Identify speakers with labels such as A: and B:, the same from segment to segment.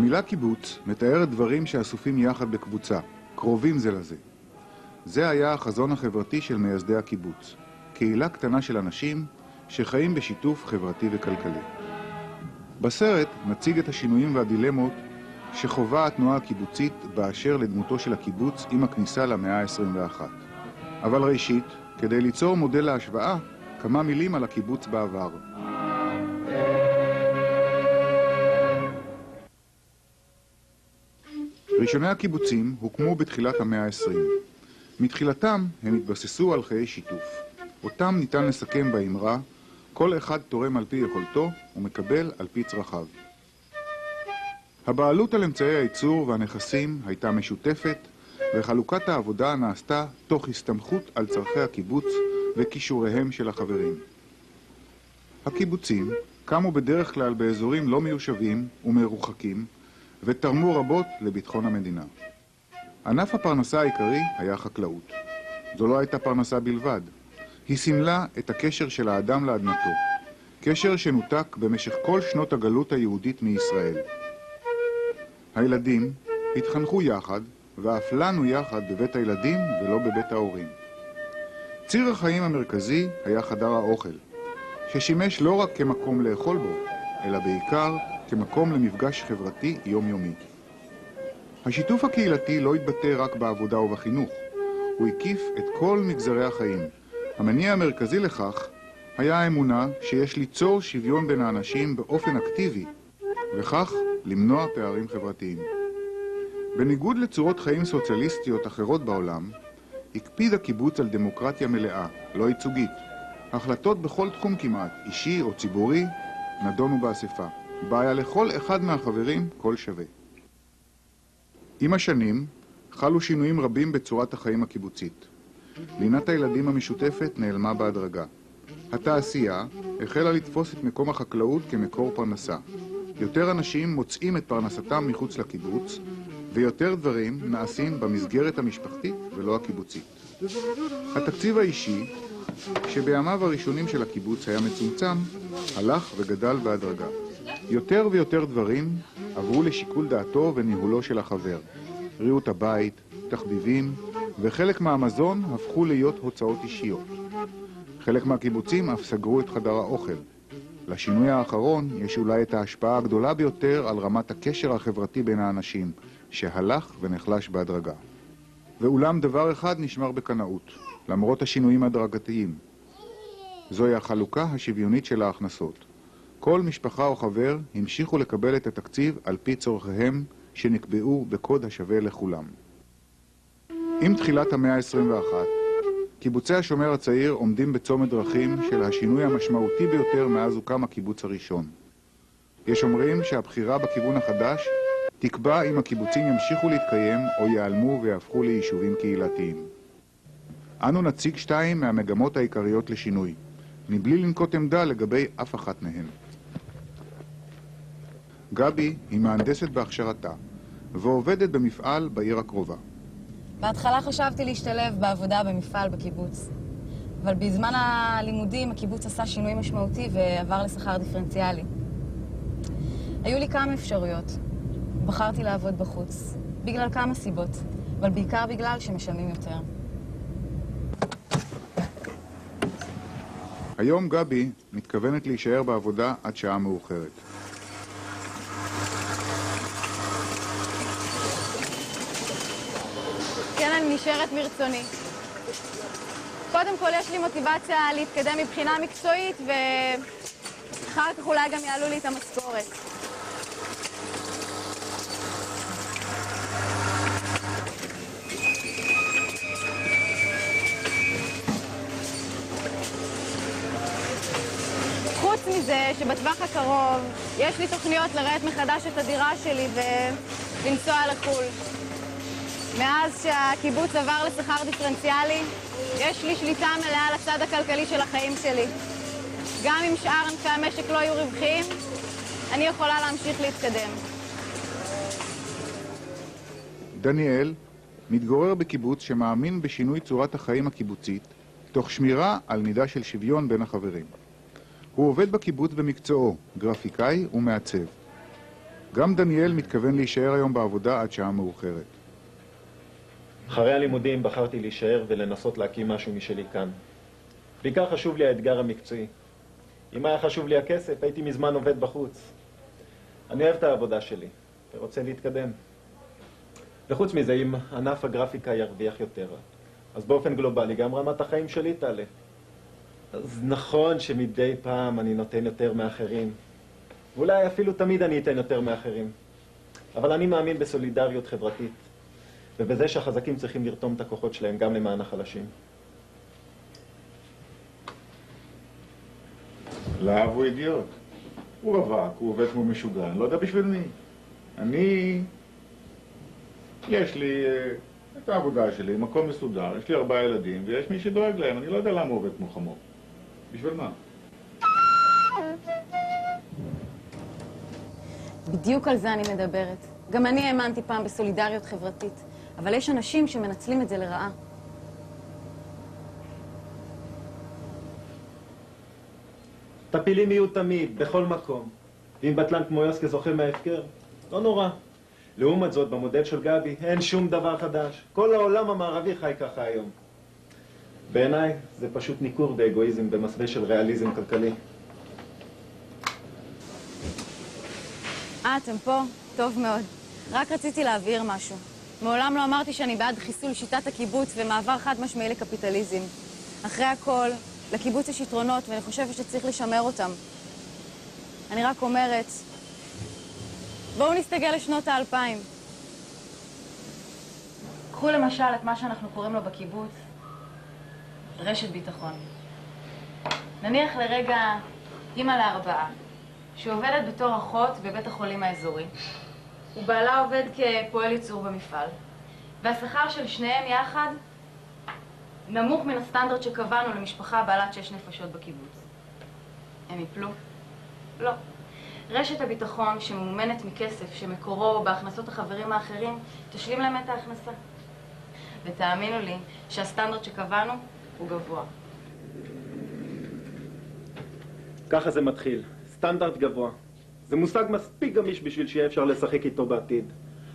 A: המילה קיבוץ מתארת דברים שאסופים יחד בקבוצה, קרובים זה לזה. זה היה החזון החברתי של מייסדי הקיבוץ, קהילה קטנה של אנשים שחיים בשיתוף חברתי וכלכלי. בסרט נציג את השינויים והדילמות שחובה התנועה הקיבוצית באשר לדמותו של הקיבוץ עם הכניסה למאה ה-21. אבל ראשית, כדי ליצור מודל להשוואה, כמה מילים על הקיבוץ בעבר. ראשוני הקיבוצים הוקמו בתחילת המאה ה-20. מתחילתם הם התבססו על חיי שיתוף. אותם ניתן לסכם באמרה, כל אחד תורם על פי יכולתו ומקבל על פי צרכיו. הבעלות על אמצעי הייצור והנכסים הייתה משותפת, וחלוקת העבודה נעשתה תוך הסתמכות על צרכי הקיבוץ וכישוריהם של החברים. הקיבוצים קמו בדרך כלל באזורים לא מיושבים ומרוחקים, ותרמו רבות לביטחון המדינה. ענף הפרנסה העיקרי היה חקלאות. זו לא הייתה פרנסה בלבד. היא סמלה את הקשר של האדם לאדמתו, קשר שנותק במשך כל שנות הגלות היהודית מישראל. הילדים התחנכו יחד, ואף לנו יחד בבית הילדים ולא בבית ההורים. ציר החיים המרכזי היה חדר האוכל, ששימש לא רק כמקום לאכול בו, אלא בעיקר כמקום למפגש חברתי יומיומי. השיתוף הקהילתי לא התבטא רק בעבודה ובחינוך, הוא הקיף את כל מגזרי החיים. המניע המרכזי לכך היה האמונה שיש ליצור שוויון בין האנשים באופן אקטיבי, וכך למנוע פערים חברתיים. בניגוד לצורות חיים סוציאליסטיות אחרות בעולם, הקפיד הקיבוץ על דמוקרטיה מלאה, לא ייצוגית. החלטות בכל תחום כמעט, אישי או ציבורי, נדונו באספה. בעיה לכל אחד מהחברים קול שווה. עם השנים חלו שינויים רבים בצורת החיים הקיבוצית. לינת הילדים המשותפת נעלמה בהדרגה. התעשייה החלה לתפוס את מקום החקלאות כמקור פרנסה. יותר אנשים מוצאים את פרנסתם מחוץ לקיבוץ, ויותר דברים נעשים במסגרת המשפחתית ולא הקיבוצית. התקציב האישי, שבימיו הראשונים של הקיבוץ היה מצומצם, הלך וגדל בהדרגה. יותר ויותר דברים עברו לשיקול דעתו וניהולו של החבר. ריהוט הבית, תחביבים, וחלק מהמזון הפכו להיות הוצאות אישיות. חלק מהקיבוצים אף סגרו את חדר האוכל. לשינוי האחרון יש אולי את ההשפעה הגדולה ביותר על רמת הקשר החברתי בין האנשים, שהלך ונחלש בהדרגה. ואולם דבר אחד נשמר בקנאות, למרות השינויים הדרגתיים. זוהי החלוקה השוויונית של ההכנסות. כל משפחה או חבר המשיכו לקבל את התקציב על פי צורכיהם שנקבעו בקוד השווה לכולם. עם תחילת המאה ה-21, קיבוצי השומר הצעיר עומדים בצומת דרכים של השינוי המשמעותי ביותר מאז הוקם הקיבוץ הראשון. יש אומרים שהבחירה בכיוון החדש תקבע אם הקיבוצים ימשיכו להתקיים או ייעלמו ויהפכו ליישובים קהילתיים. אנו נציג 2 מהמגמות העיקריות לשינוי, מבלי לנקוט עמדה לגבי אף אחת מהן. גבי היא מהנדסת בהכשרתה, ועובדת במפעל בעיר הקרובה.
B: בהתחלה חשבתי להשתלב בעבודה במפעל בקיבוץ, אבל בזמן הלימודים הקיבוץ עשה שינוי משמעותי ועבר לשכר דיפרנציאלי. היו לי כמה אפשרויות. בחרתי לעבוד בחוץ, בגלל כמה סיבות, אבל בעיקר בגלל שמשלמים יותר.
A: היום גבי מתכוונת להישאר בעבודה עד שעה מאוחרת.
B: כן, אני נשארת מרצוני. קודם כל יש לי מוטיבציה להתקדם מבחינה מקצועית, ואחר כך אולי גם יעלו לי את המשכורת. חוץ מזה שבטווח הקרוב יש לי תוכניות לראות מחדש את הדירה שלי ולנסוע לחו"ל. מאז שהקיבוץ עבר לשכר דיפרנציאלי, יש לי שליטה מלאה על הצד הכלכלי של החיים שלי. גם אם שאר ענפי המשק לא יהיו רווחיים, אני יכולה להמשיך להתקדם.
A: דניאל מתגורר בקיבוץ שמאמין בשינוי צורת החיים הקיבוצית, תוך שמירה על מידה של שוויון בין החברים. הוא עובד בקיבוץ במקצועו, גרפיקאי ומעצב. גם דניאל מתכוון להישאר היום בעבודה עד שעה מאוחרת.
C: אחרי הלימודים בחרתי להישאר ולנסות להקים משהו משלי כאן. בעיקר חשוב לי האתגר המקצועי. אם היה חשוב לי הכסף, הייתי מזמן עובד בחוץ. אני אוהב את העבודה שלי ורוצה להתקדם. וחוץ מזה, אם ענף הגרפיקה ירוויח יותר, אז באופן גלובלי גם רמת החיים שלי תעלה. אז נכון שמדי פעם אני נותן יותר מאחרים. ואולי אפילו תמיד אני אתן יותר מאחרים. אבל אני מאמין בסולידריות חברתית, ובזה שהחזקים צריכים לרתום את הכוחות שלהם גם למען החלשים.
A: להב הוא אידיוט. הוא רווק, הוא עובד כמו משוגע, אני לא יודע בשביל מי. יש לי את העבודה שלי, מקום מסודר, יש לי 4 ילדים ויש מי שדואג להם, אני לא יודע למה הוא עובד כמו חמור. בשביל מה?
B: בדיוק על זה אני מדברת. גם אני האמנתי פעם בסולידריות חברתית, אבל יש אנשים שמנצלים את זה לרעה.
C: טפילים יהיו תמיד, בכל מקום. ואם בטלן כמו יוסקה זוכה מההפקר, לא נורא. לעומת זאת, במודל של גבי אין שום דבר חדש. כל העולם המערבי חי ככה היום. בעיניי זה פשוט ניכור ואגואיזם במסווה של ריאליזם כלכלי.
B: אתם פה? טוב מאוד. רק רציתי להבהיר משהו. מעולם לא אמרתי שאני בעד חיסול שיטת הקיבוץ ומעבר חד משמעי לקפיטליזם. אחרי הכל, לקיבוץ יש יתרונות ואני חושבת שצריך לשמר אותם. אני רק אומרת, בואו נסתגל לשנות ה-2000. קחו למשל את מה שאנחנו קוראים לו בקיבוץ, רשת ביטחון. נניח לרגע אמא ל4, שעובדת בתור אחות בבית החולים האזורי. ובעלה עובד כפועל ייצור במפעל. והשכר של שניהם יחד נמוך מן הסטנדרט שקבענו למשפחה בעלת 6 נפשות בקיבוץ. הם יפלו? לא. רשת הביטחון שממומנת מכסף שמקורו בהכנסות החברים האחרים תשלים להם את ההכנסה. ותאמינו לי שהסטנדרט שקבענו הוא גבוה.
C: ככה זה מתחיל. סטנדרט גבוה. זה מושג מספיק גמיש בשביל שיהיה אפשר לשחק איתו בעתיד.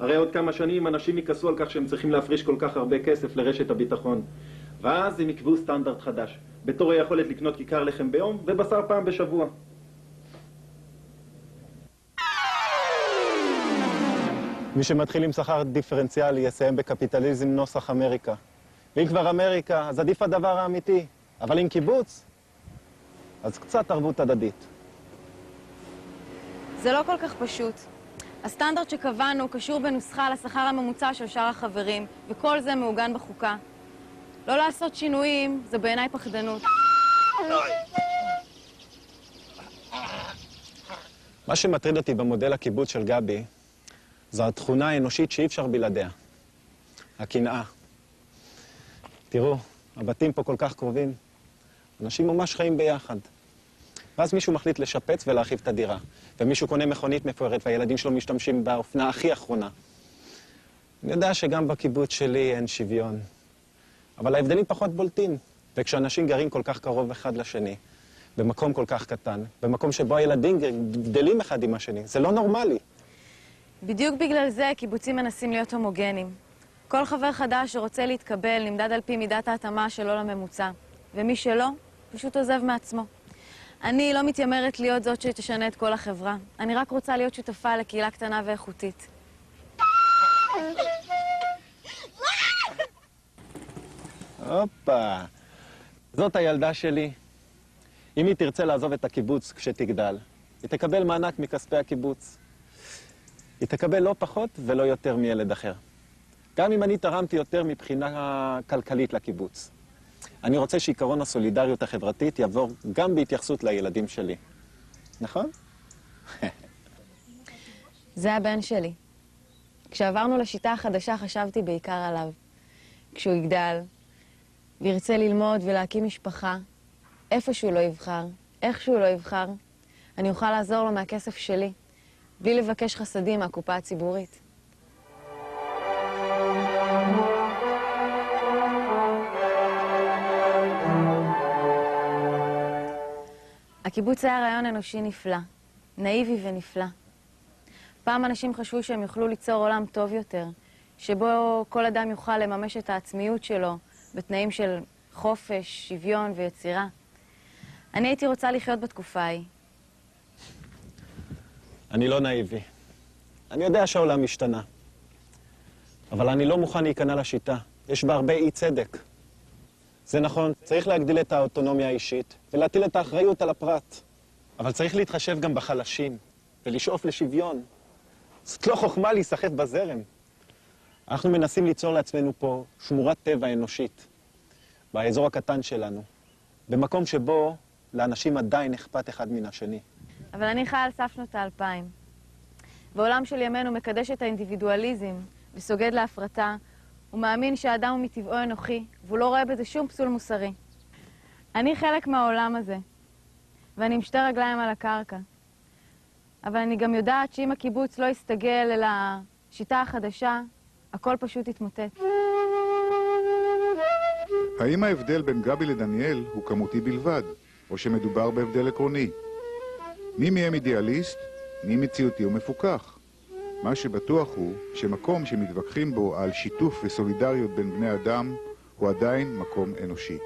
C: הרי עוד כמה שנים אנשים ייכעסו על כך שהם צריכים להפריש כל כך הרבה כסף לרשת הביטחון. ואז הם יקבעו סטנדרט חדש. בתור היכולת לקנות כיכר לחם ביום ובשר פעם בשבוע. מי שמתחיל עם שכר דיפרנציאלי יסיים בקפיטליזם נוסח אמריקה. ואם כבר אמריקה, אז עדיף הדבר האמיתי. אבל עם קיבוץ, אז קצת ערבות הדדית.
B: זה לא כל כך פשוט. הסטנדרט שקבענו קשור בנוסחה לשכר הממוצע של שאר החברים, וכל זה מעוגן בחוקה. לא לעשות שינויים זה בעיניי פחדנות.
C: מה שמטריד אותי במודל הקיבוץ של גבי, זו התכונה האנושית שאי אפשר בלעדיה. הקנאה. תראו, הבתים פה כל כך קרובים. אנשים ממש חיים ביחד. ואז מישהו מחליט לשפץ ולהרחיב את הדירה. ומישהו קונה מכונית מפוארת והילדים שלו משתמשים באופנה הכי אחרונה. אני יודע שגם בקיבוץ שלי אין שוויון. אבל ההבדלים פחות בולטים. וכשאנשים גרים כל כך קרוב אחד לשני, במקום כל כך קטן, במקום שבו הילדים גדלים אחד עם השני, זה לא נורמלי.
B: בדיוק בגלל זה קיבוצים מנסים להיות הומוגנים. כל חבר חדש שרוצה להתקבל נמדד על פי מידת ההתאמה שלו לממוצע. ומי שלא, פשוט עוזב מעצמו. אני לא מתיימרת להיות זאת שתשנה את כל החברה. אני רק רוצה להיות שותפה לקהילה קטנה ואיכותית.
C: הופה, זאת הילדה שלי. אם היא תרצה לעזוב את הקיבוץ כשתגדל, היא תקבל מענק מכספי הקיבוץ. היא תקבל לא פחות ולא יותר מילד אחר. גם אם אני תרמתי יותר מבחינה כלכלית לקיבוץ. אני רוצה שעיקרון הסולידריות החברתית יעבור גם בהתייחסות לילדים שלי. נכון?
B: זה הבן שלי. כשעברנו לשיטה החדשה חשבתי בעיקר עליו. כשהוא יגדל, וירצה ללמוד ולהקים משפחה, איפה שהוא לא יבחר, איך שהוא לא יבחר, אני אוכל לעזור לו מהכסף שלי, בלי לבקש חסדים מהקופה הציבורית. הקיבוץ היה רעיון אנושי נפלא, נאיבי ונפלא. פעם אנשים חשבו שהם יוכלו ליצור עולם טוב יותר, שבו כל אדם יוכל לממש את העצמיות שלו בתנאים של חופש, שוויון ויצירה. אני הייתי רוצה לחיות בתקופה ההיא.
D: אני לא נאיבי. אני יודע שהעולם משתנה. אבל אני לא מוכן להיכנע לשיטה. יש בה הרבה אי צדק. זה נכון, צריך להגדיל את האוטונומיה האישית ולהטיל את האחריות על הפרט. אבל צריך להתחשב גם בחלשים ולשאוף לשוויון. זאת לא חוכמה להיסחף בזרם. אנחנו מנסים ליצור לעצמנו פה שמורת טבע אנושית, באזור הקטן שלנו, במקום שבו לאנשים עדיין אכפת אחד מן השני.
B: אבל אני חיה על סף שנות ה-2000. בעולם של ימינו מקדש את האינדיבידואליזם וסוגד להפרטה, הוא מאמין שהאדם הוא מטבעו אנוכי, והוא לא רואה בזה שום פסול מוסרי. אני חלק מהעולם הזה, ואני עם שתי רגליים על הקרקע. אבל אני גם יודעת שאם הקיבוץ לא יסתגל אל השיטה החדשה, הכל פשוט יתמוטט.
A: האם ההבדל בין גבי לדניאל הוא כמותי בלבד, או שמדובר בהבדל עקרוני? מי מהם אידיאליסט, מי מציאותי ומפוקח? מה שבטוח הוא שמקום שמתווכחים בו על שיתוף וסולידריות בין בני אדם הוא עדיין מקום אנושי.